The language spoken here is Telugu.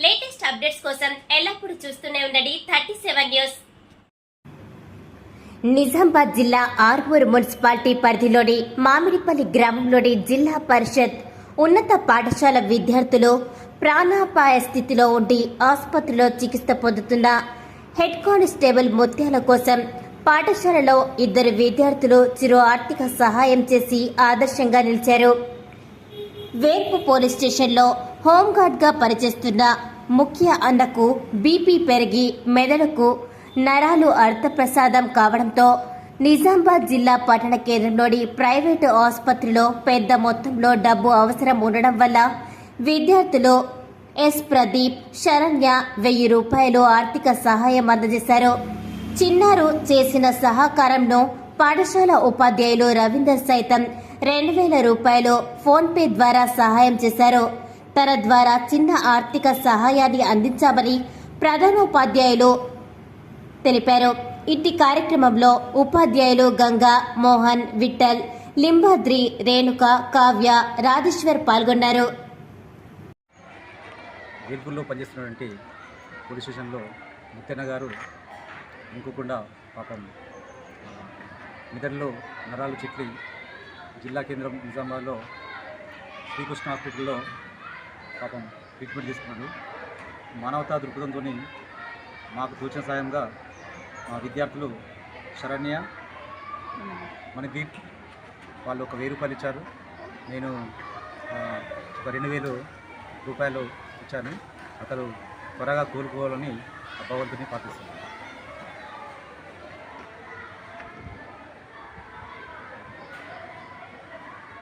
లేటెస్ట్ అప్డేట్స్ కోసం ఎల్లప్పుడూ చూస్తూనే ఉండండి 37 న్యూస్. నిజామాబాద్ జిల్లా ఆర్మూర్ మున్సిపాలిటీ పరిధిలోని మామిడిపల్లి గ్రామంలోని జిల్లా పరిషత్ ఉన్నత పాఠశాల విద్యార్థులు ప్రాణాపాయ స్థితిలో ఉండి ఆసుపత్రిలో చికిత్స పొందుతున్న హెడ్ కానిస్టేబుల్ ముత్యాల కోసం పాఠశాలలో 2 విద్యార్థులు చిరు ఆర్థిక సహాయం చేసి ఆదర్శంగా నిలిచారు. వేర్పు పోలీస్ స్టేషన్లో హోంగార్డ్గా పనిచేస్తున్న ముఖ్య అన్నకు బీపీ పెరిగి మెదడుకు నరాలు అర్థప్రసాదం కావడంతో నిజామాబాద్ జిల్లా పట్టణ కేంద్రంలోని ప్రైవేటు ఆసుపత్రిలో పెద్ద మొత్తంలో డబ్బు అవసరం ఉండడం వల్ల విద్యార్థులు ఎస్ ప్రదీప్, శరణ్య 1000 రూపాయలు ఆర్థిక సహాయం అందజేశారు. చిన్నారు చేసిన సహకారంలో పాఠశాల ఉపాధ్యాయులు రవీందర్ సైతం 2000 రూపాయలు ఫోన్పే ద్వారా సహాయం చేశారు. తన ద్వారా చిన్న ఆర్థిక సహాయాన్ని అందించామని ప్రధానోపాధ్యాయులు తెలిపారు. ఇట్టి కార్యక్రమంలో ఉపాధ్యాయులు గంగా, మోహన్, విఠల్, లింబాద్రి, రేణుక, కావ్య, రాజేశ్వర్ పాల్గొన్నారు. వేల్పూర్లో పనిచేస్తున్నటువంటి పోలీస్ స్టేషన్లో ముత్తన్న గారు ఇంకోకుండా పాపం మెదడులో నరాలు చిట్లి జిల్లా కేంద్రం నిజామాబాద్లో శ్రీకృష్ణ హాస్పిటల్లో పాపం ట్రీట్మెంట్ తీసుకున్నాడు. మానవతా దృక్పథంతో మాకు తోచిన సాయంగా మా విద్యార్థులు శరణ్య, మనదీప్ వాళ్ళు ఒక 1000 రూపాయలు ఇచ్చారు. నేను ఒక 2000 రూపాయలు ఇచ్చాను. అతను త్వరగా కోలుకోవాలని భగవంతుని ప్రార్థిస్తున్నాను.